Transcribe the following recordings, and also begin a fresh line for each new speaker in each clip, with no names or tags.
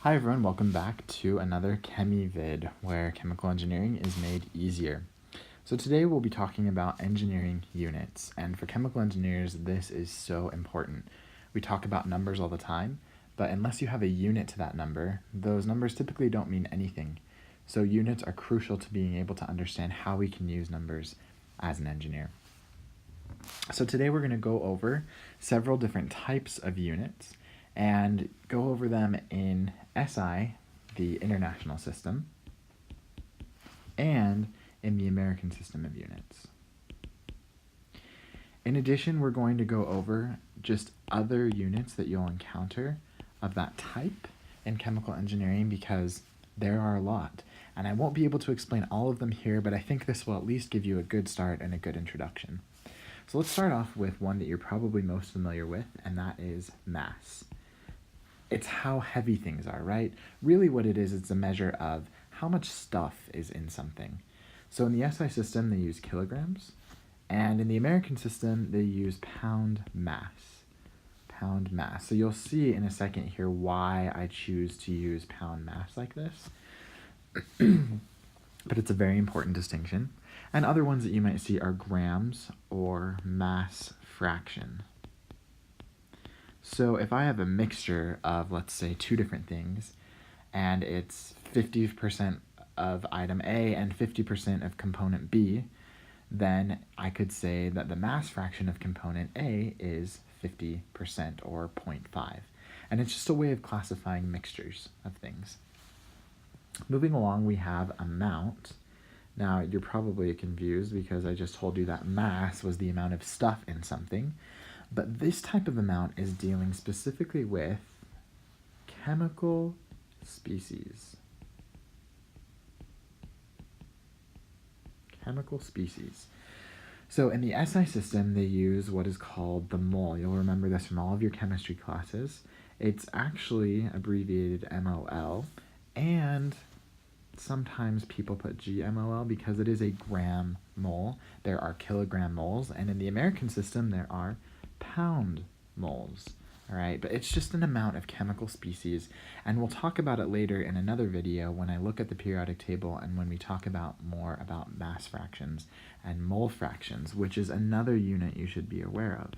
Hi everyone, welcome back to another ChemiVid where chemical engineering is made easier. So today we'll be talking about engineering units, and for chemical engineers this is so important. We talk about numbers all the time, but unless you have a unit to that number, those numbers typically don't mean anything. So units are crucial to being able to understand how we can use numbers as an engineer. So today we're going to go over several different types of units and go over them in SI, the International System, and in the American System of Units. In addition, we're going to go over just other units that you'll encounter of that type in chemical engineering because there are a lot. And I won't be able to explain all of them here, but I think this will at least give you a good start and a good introduction. So let's start off with one that you're probably most familiar with, and that is mass. It's how heavy things are, right? Really what it is, it's a measure of how much stuff is in something. So in the SI system, they use kilograms, and in the American system, they use pound mass. Pound mass. So you'll see in a second here why I choose to use pound mass like this. But it's a very important distinction. And other ones that you might see are grams or mass fraction. So if I have a mixture of, let's say, two different things, and it's 50% of item A and 50% of component B, then I could say that the mass fraction of component A is 50% or 0.5. And it's just a way of classifying mixtures of things. Moving along, we have amount. Now, you're probably confused because I just told you that mass was the amount of stuff in something. But this type of amount is dealing specifically with chemical species. Chemical species. So in the SI system, they use what is called the mole. You'll remember this from all of your chemistry classes. It's actually abbreviated MOL, and sometimes people put GMOL because it is a gram mole. There are kilogram moles, and in the American system, there are pound moles. All right, but it's just an amount of chemical species, and we'll talk about it later in another video when I look at the periodic table and when we talk about more about mass fractions and mole fractions, which is another unit you should be aware of.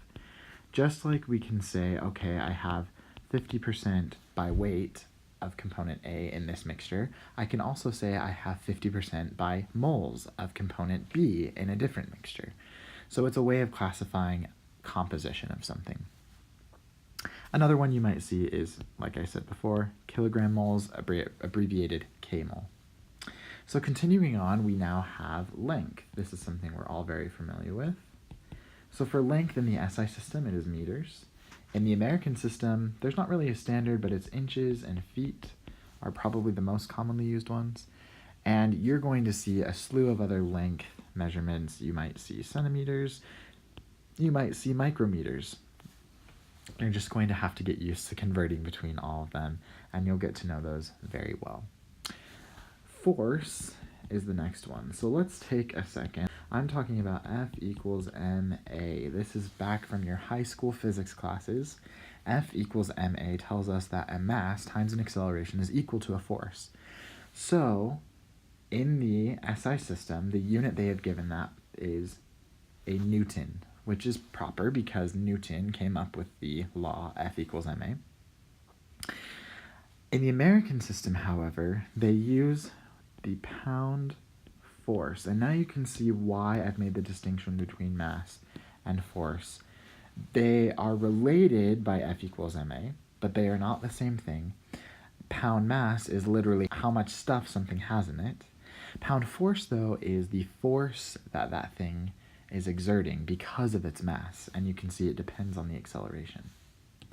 Just like we can say, okay, I have 50% by weight of component A in this mixture, I can also say I have 50% by moles of component B in a different mixture. So it's a way of classifying composition of something. Another one you might see is, like I said before, kilogram moles, abbreviated kmol. So continuing on, we now have length. This is something we're all very familiar with. So for length in the SI system, it is meters. In the American system, there's not really a standard, but it's inches and feet are probably the most commonly used ones. And you're going to see a slew of other length measurements. You might see centimeters, you might see micrometers. You're just going to have to get used to converting between all of them, and you'll get to know those very well. Force is the next one. So let's take a second. I'm talking about F equals ma. This is back from your high school physics classes. F equals ma tells us that a mass times an acceleration is equal to a force. So in the SI system, the unit they have given that is a Newton, which is proper because Newton came up with the law F equals ma. In the American system, however, they use the pound force, and now you can see why I've made the distinction between mass and force. They are related by F equals ma, but they are not the same thing. Pound mass is literally how much stuff something has in it. Pound force, though, is the force that that thing is exerting because of its mass, and you can see it depends on the acceleration.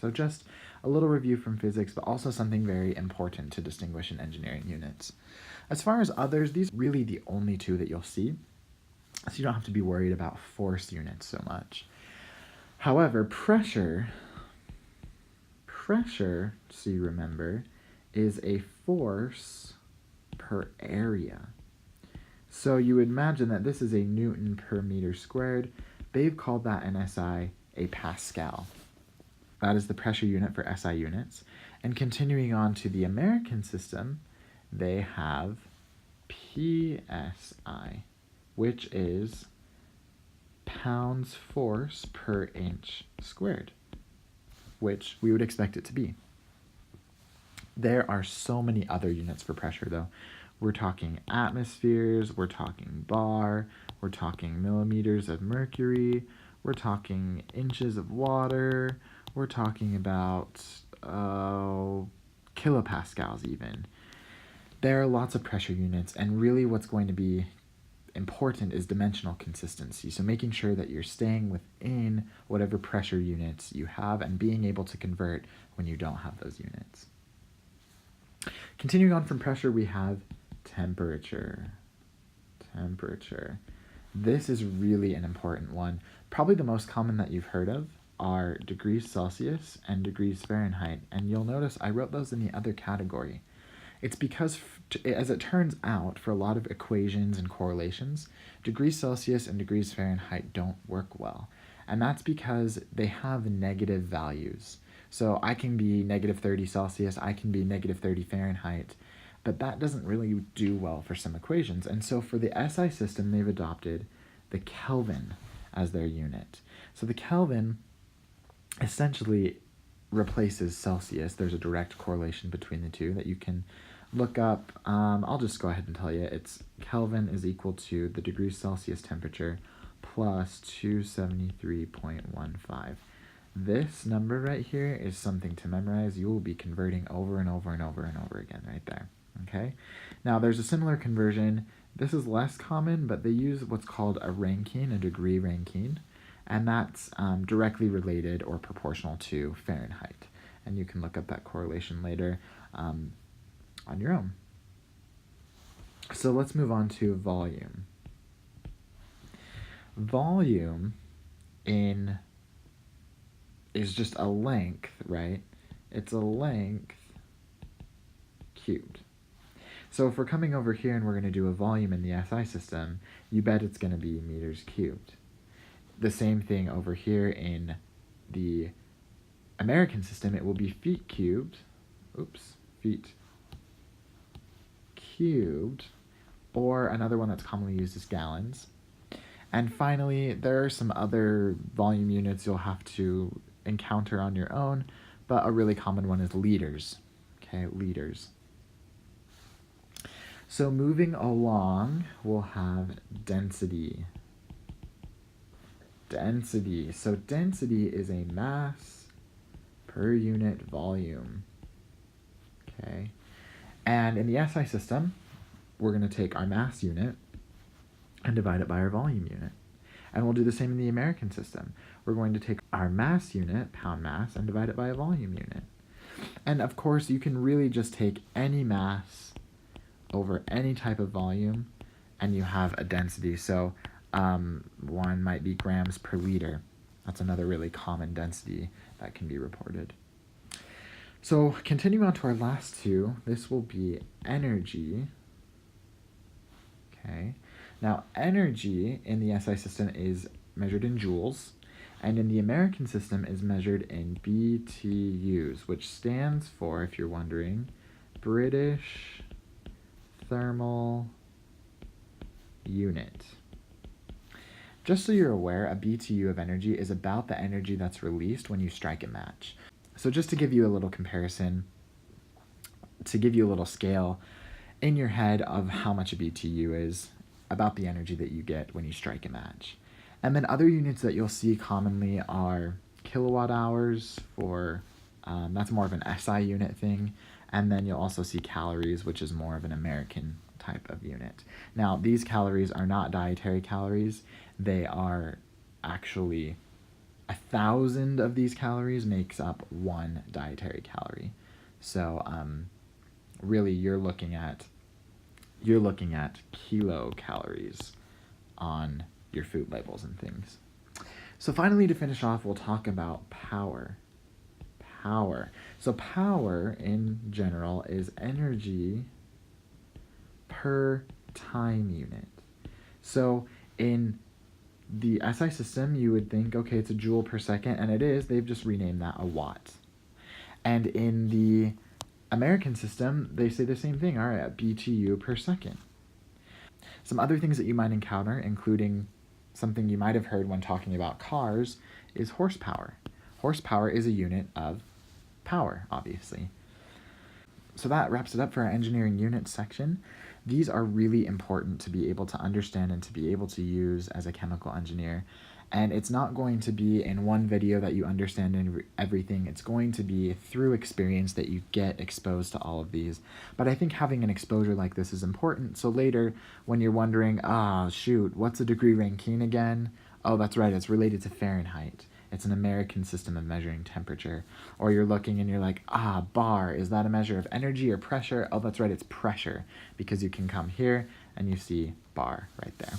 So just a little review from physics, but also something very important to distinguish in engineering units. As far as others, these are really the only two that you'll see, so you don't have to be worried about force units so much. However, pressure, so you remember, is a force per area. So you would imagine that this is a Newton per meter squared. They've called that in SI a Pascal. That is the pressure unit for SI units. And continuing on to the American system, they have PSI, which is pounds force per inch squared, which we would expect it to be. There are so many other units for pressure, though. We're talking atmospheres, we're talking bar, we're talking millimeters of mercury, we're talking inches of water, we're talking about kilopascals even. There are lots of pressure units, and really what's going to be important is dimensional consistency. So making sure that you're staying within whatever pressure units you have and being able to convert when you don't have those units. Continuing on from pressure, we have temperature. Temperature. This is really an important one. Probably the most common that you've heard of are degrees Celsius and degrees Fahrenheit, and you'll notice I wrote those in the other category. It's because, as it turns out, for a lot of equations and correlations, degrees Celsius and degrees Fahrenheit don't work well. And that's because they have negative values. So I can be negative 30 Celsius, I can be negative 30 Fahrenheit, but that doesn't really do well for some equations. And so for the SI system, they've adopted the Kelvin as their unit. So the Kelvin essentially replaces Celsius. There's a direct correlation between the two that you can look up. I'll just go ahead and tell you. It's Kelvin is equal to the degrees Celsius temperature plus 273.15. This number right here is something to memorize. You will be converting over and over and over and over again right there. Okay? Now, there's a similar conversion. This is less common, but they use what's called a Rankine, a degree Rankine, and that's directly related or proportional to Fahrenheit. And you can look up that correlation later on your own. So let's move on to volume. Volume is just a length, right? It's a length cubed. So if we're coming over here and we're going to do a volume in the SI system, you bet it's going to be meters cubed. The same thing over here in the American system, it will be feet cubed. Oops, feet cubed. Or another one that's commonly used is gallons. And finally, there are some other volume units you'll have to encounter on your own, but a really common one is liters. Okay, liters. So moving along, we'll have density. Density. So density is a mass per unit volume. Okay. And in the SI system, we're going to take our mass unit and divide it by our volume unit. And we'll do the same in the American system. We're going to take our mass unit, pound mass, and divide it by a volume unit. And of course, you can really just take any mass over any type of volume, and you have a density. So one might be grams per liter. That's another really common density that can be reported. So continuing on to our last two, this will be energy. Okay. Now, energy in the SI system is measured in joules, and in the American system is measured in BTUs, which stands for, if you're wondering, British Thermal Unit. Just so you're aware, a BTU of energy is about the energy that's released when you strike a match. So just to give you a little comparison, to give you a little scale in your head of how much a BTU is, about the energy that you get when you strike a match. And then other units that you'll see commonly are kilowatt hours for, that's more of an SI unit thing. And then you'll also see calories, which is more of an American type of unit. Now, these calories are not dietary calories. They are actually 1,000 of these calories makes up one dietary calorie. So really you're looking at kilocalories on your food labels and things. So finally, to finish off, we'll talk about power. Power. So power in general is energy per time unit. So in the SI system, you would think, okay, it's a joule per second, and it is. They've just renamed that a watt. And in the American system, they say the same thing, all right, BTU per second. Some other things that you might encounter, including something you might have heard when talking about cars, is horsepower. Horsepower is a unit of power, obviously. So that wraps it up for our engineering units section. These are really important to be able to understand and to be able to use as a chemical engineer. And it's not going to be in one video that you understand everything. It's going to be through experience that you get exposed to all of these. But I think having an exposure like this is important. So later, when you're wondering, shoot, what's a degree Rankine again? Oh, that's right, it's related to Fahrenheit. It's an American system of measuring temperature. Or you're looking and you're like, bar, is that a measure of energy or pressure? Oh, that's right, it's pressure, because you can come here and you see bar right there.